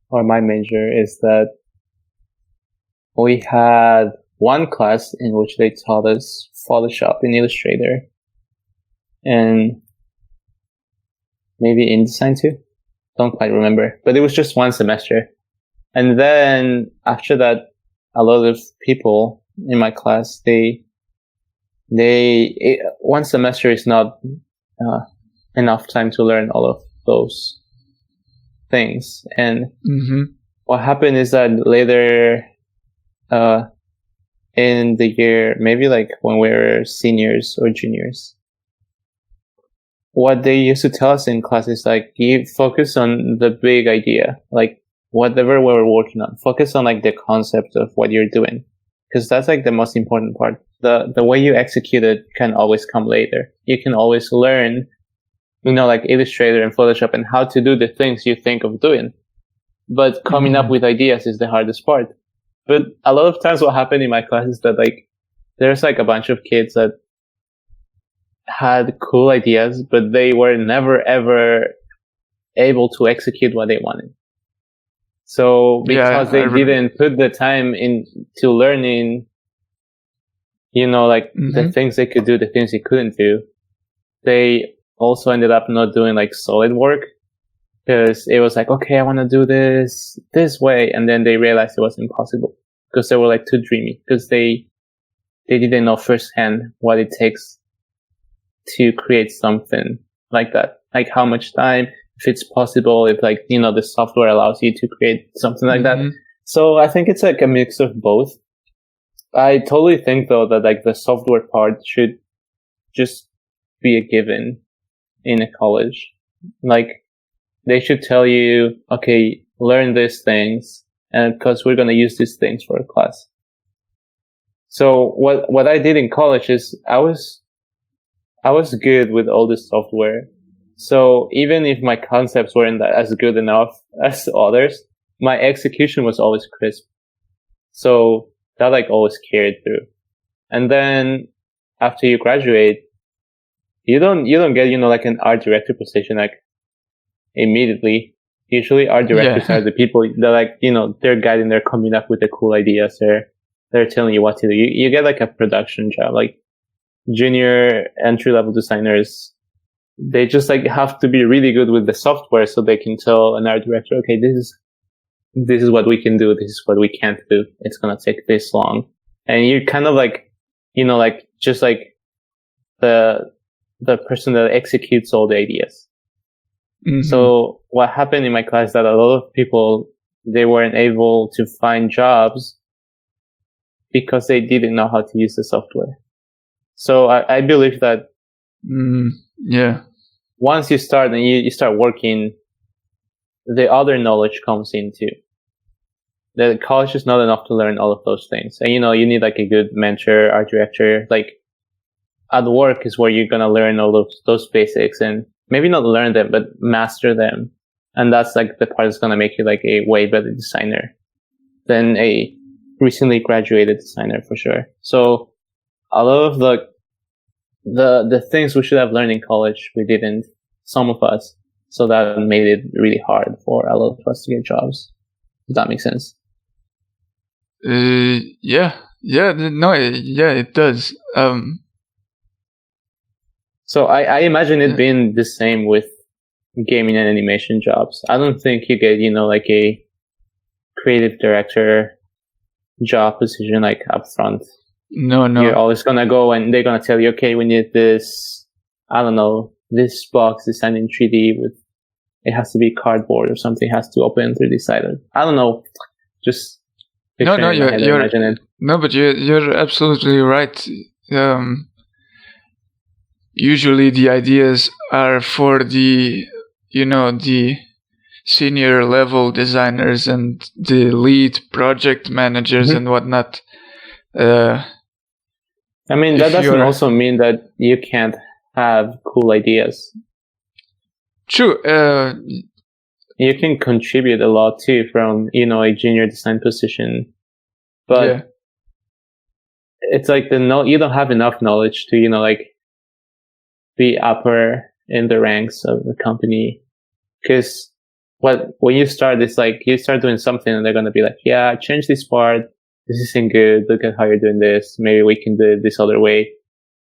or my major is that we had one class in which they taught us Photoshop and Illustrator and maybe InDesign too. Don't quite remember, but it was just one semester. And then after that, a lot of people in my class, one semester is not enough time to learn all of those things. And what happened is that later in the year, maybe like when we were seniors or juniors, what they used to tell us in class is like, you focus on the big idea, like whatever we were working on, focus on like the concept of what you're doing, because that's like the most important part. The way you execute it can always come later. You can always learn like Illustrator and Photoshop and how to do the things you think of doing. But coming up with ideas is the hardest part. But a lot of times what happened in my class is that like there's like a bunch of kids that had cool ideas, but they were never ever able to execute what they wanted. So because they didn't put the time into learning, like the things they could do, the things they couldn't do, they also ended up not doing like solid work because it was like, okay, I want to do this way. And then they realized it was impossible because they were like too dreamy because they didn't know firsthand what it takes to create something like that. Like how much time, if it's possible, if like, the software allows you to create something like that. So I think it's like a mix of both. I totally think though that like the software part should just be a given in a college. Like they should tell you, okay, learn these things and because we're going to use these things for a class. So what I did in college is I was good with all this software. So even if my concepts weren't as good enough as others, my execution was always crisp. So that like always carried through. And then after you graduate, you don't get, like an art director position like immediately. Usually art directors are the people that like, they're guiding, they're coming up with the cool ideas. They're telling you what to do. You get like a production job, like junior entry-level designers. They just like have to be really good with the software so they can tell an art director, okay, this is what we can do. This is what we can't do. It's going to take this long. And you're kind of like, like just like the person that executes all the ideas. So what happened in my class is that a lot of people, they weren't able to find jobs because they didn't know how to use the software. So I believe that once you start and you start working, the other knowledge comes in too. The college is not enough to learn all of those things. And you need like a good mentor, art director. Like at work is where you're going to learn all of those basics and maybe not learn them, but master them. And that's like the part that's going to make you like a way better designer than a recently graduated designer for sure. So a lot of the things we should have learned in college, we didn't, some of us. So that made it really hard for a lot of us to get jobs. Does that make sense? It does. So I imagine it being the same with gaming and animation jobs. I don't think you get, like a creative director job position like up front. No. You're always going to go and they're going to tell you, okay, we need this, I don't know, this box designed in 3D with, it has to be cardboard or something, has to open 3D slider. I don't know. Just but you're absolutely right. Usually the ideas are for the the senior level designers and the lead project managers and whatnot. I mean, that doesn't also mean that you can't have cool ideas. True. You can contribute a lot too from, a junior design position. But it's like you don't have enough knowledge to, like be upper in the ranks of the company. Because when you start, it's like you start doing something and they're going to be like, yeah, change this part. This isn't good. Look at how you're doing this. Maybe we can do it this other way.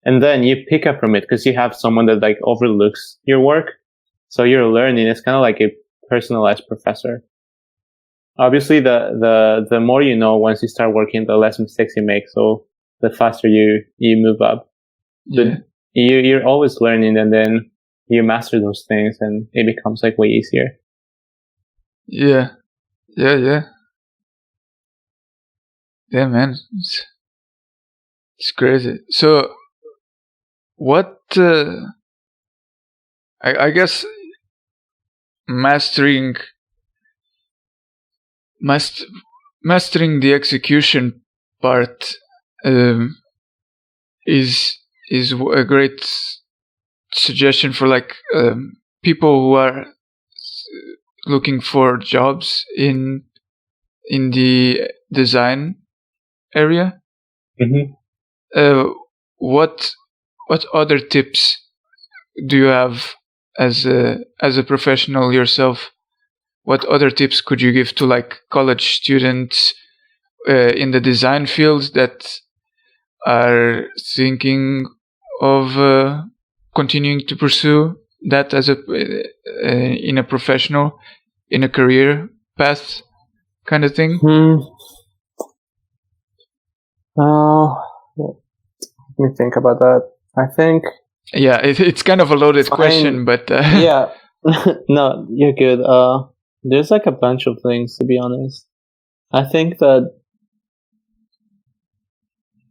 And then you pick up from it because you have someone that like overlooks your work. So you're learning. It's kind of like a personalized professor. Obviously, the more you know, once you start working, the less mistakes you make. So the faster you move up. But you're always learning, and then you master those things, and it becomes like way easier. Yeah, man, it's crazy. So, what? I guess mastering the execution part is a great suggestion for like people who are looking for jobs in the design area. Mm-hmm. What other tips do you have as a professional yourself? What other tips could you give to like college students in the design fields that are thinking of continuing to pursue that as in a professional, in a career path kind of thing? Let me think about that. I think... Yeah, it's kind of a loaded question, but... Yeah. No, you're good. There's like a bunch of things, to be honest. I think that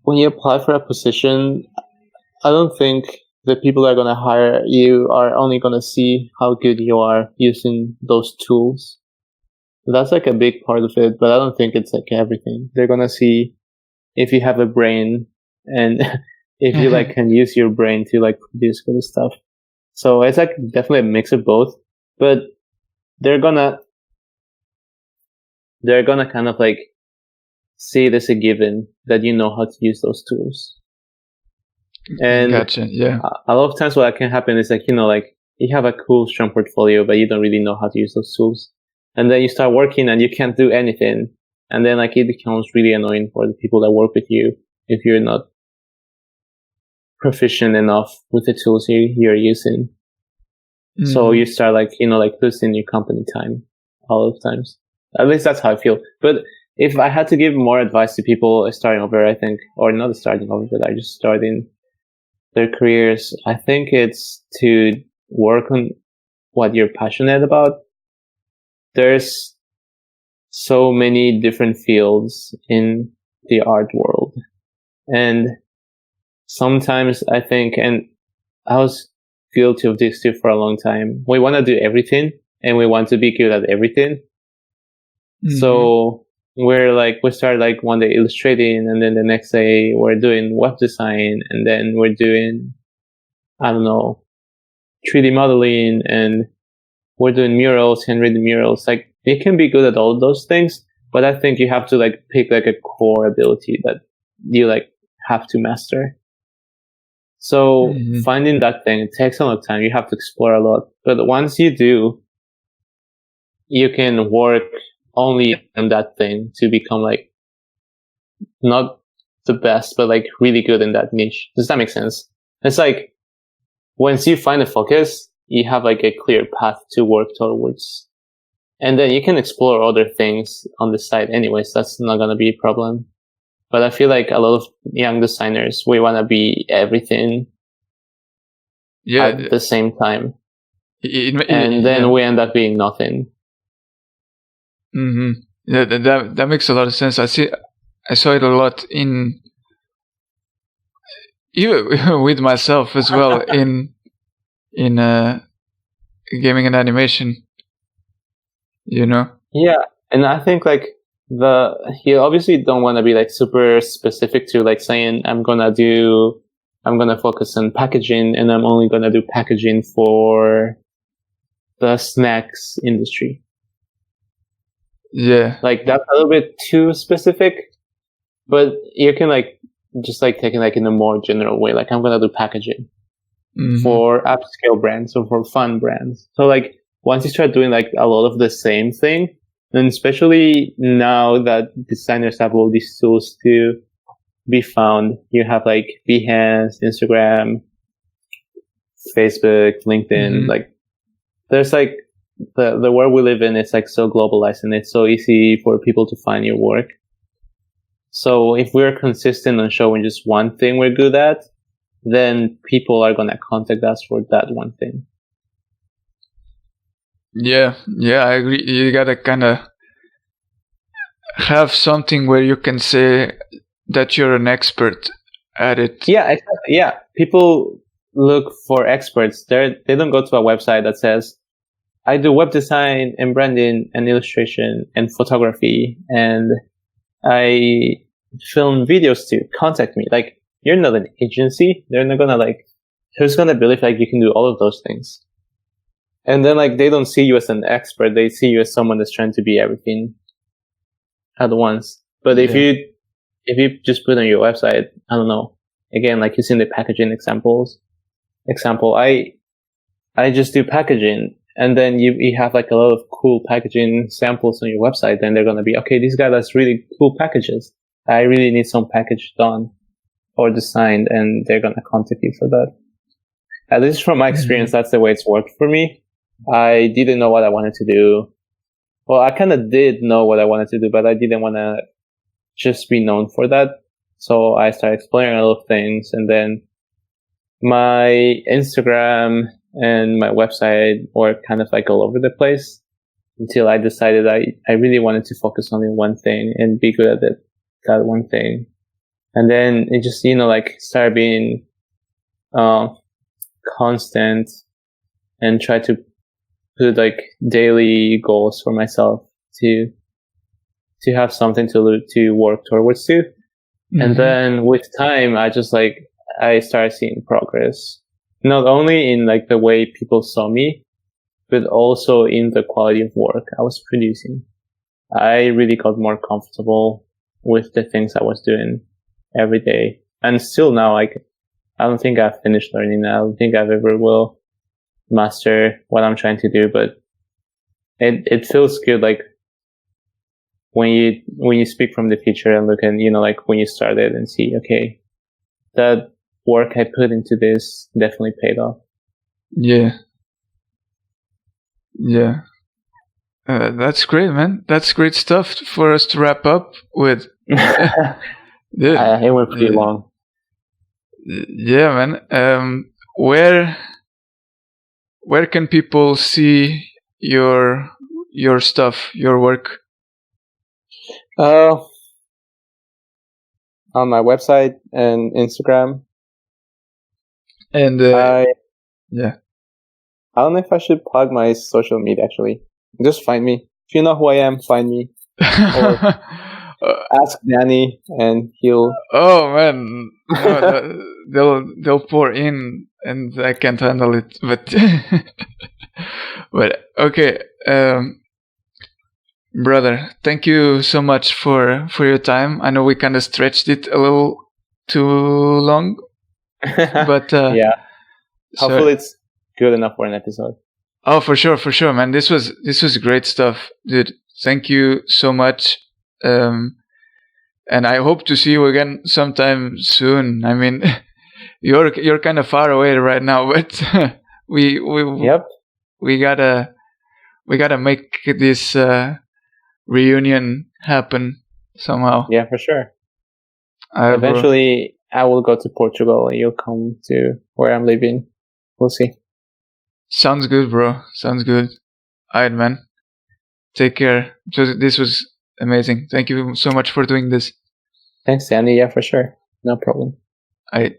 when you apply for a position, I don't think the people that are going to hire you are only going to see how good you are using those tools. That's like a big part of it, but I don't think it's like everything. They're going to see if you have a brain and if you like can use your brain to like produce good stuff. So it's like definitely a mix of both, but they're gonna kind of like see it as a given that you know how to use those tools. And gotcha. Yeah. A lot of times what can happen is like, like you have a cool, strong portfolio, but you don't really know how to use those tools. And then you start working and you can't do anything. And then like it becomes really annoying for the people that work with you if you're not proficient enough with the tools you're using. Mm-hmm. So you start like, like losing your company time a lot of times. At least that's how I feel. But if I had to give more advice to people starting over, I think, or not starting over, but I just starting their careers, I think it's to work on what you're passionate about. There's so many different fields in the art world. And sometimes I think, and I was guilty of this too for a long time, we want to do everything and we want to be good at everything. Mm-hmm. So we start like one day illustrating, and then the next day we're doing web design, and then we're doing, 3D modeling, and we're doing murals, handwritten murals. Like you can be good at all of those things, but I think you have to like pick like a core ability that you like have to master. So finding that thing, it takes a lot of time. You have to explore a lot, but once you do, you can work only on that thing to become like not the best, but like really good in that niche. Does that make sense? It's like once you find a focus, you have like a clear path to work towards, and then you can explore other things on the side anyways. That's not going to be a problem. But I feel like a lot of young designers, we want to be everything at the same time. And then we end up being nothing. Mm-hmm. Yeah, that makes a lot of sense. I saw it a lot even with myself as well in gaming and animation. Yeah, and I think like you obviously don't want to be like super specific to like saying I'm gonna focus on packaging and I'm only gonna do packaging for the snacks industry. Yeah, like that's a little bit too specific, but you can like just like take it like in a more general way. Like I'm gonna do packaging for upscale brands or for fun brands. So like once you start doing like a lot of the same thing, and especially now that designers have all these tools to be found, you have like Behance, Instagram, Facebook, LinkedIn. Like there's like the world we live in is like so globalized, and it's so easy for people to find your work. So if we're consistent on showing just one thing we're good at, then people are gonna contact us for that one thing. Yeah, I agree. You gotta kind of have something where you can say that you're an expert at it. Yeah, exactly. Yeah, people look for experts. They don't go to a website that says, I do web design and branding and illustration and photography and I film videos too. Contact me. Like, you're not an agency. They're not gonna like who's gonna believe like you can do all of those things? And then like they don't see you as an expert; they see you as someone that's trying to be everything at once. But if you just put on your website, I don't know. Again, like you see in the packaging example, I just do packaging, and then you have like a lot of cool packaging samples on your website. Then they're gonna be, okay, this guy does really cool packages. I really need some package done or designed, and they're gonna contact you for that. At least from my experience, that's the way it's worked for me. I didn't know what I wanted to do. Well, I kind of did know what I wanted to do, but I didn't want to just be known for that. So I started exploring a lot of things, and then my Instagram and my website were kind of like all over the place until I decided I really wanted to focus on one thing and be good at it, that one thing. And then it just, like started being constant and try to put like daily goals for myself to have something to work towards to. Mm-hmm. And then with time, I started seeing progress, not only in like the way people saw me, but also in the quality of work I was producing. I really got more comfortable with the things I was doing every day. And still now, I don't think I've finished learning. I don't think I've ever will master what I'm trying to do, but it feels good. Like when you speak from the future and look and, like when you started and see, okay, that work I put into this definitely paid off. Yeah. Yeah. That's great, man. That's great stuff for us to wrap up with. Yeah. It went pretty long. Yeah, man. Where can people see your stuff, your work? On my website and Instagram. And yeah. I don't know if I should plug my social media, actually. Just find me. If you know who I am, find me. Or ask Danny and he'll... Oh, man. No, they'll pour in and I can't handle it. But, but okay. Brother, thank you so much for your time. I know we kind of stretched it a little too long. But yeah. Hopefully it's good enough for an episode. Oh, for sure, man. This was great stuff, dude. Thank you so much. And I hope to see you again sometime soon. I mean, you're kind of far away right now, but we gotta make this reunion happen somehow. Yeah, for sure. Eventually, I will go to Portugal and you'll come to where I'm living. We'll see. Sounds good, bro. Sounds good. Alright, man. Take care. This was amazing. Thank you so much for doing this. Thanks, Danny. Yeah, for sure. No problem. Alright.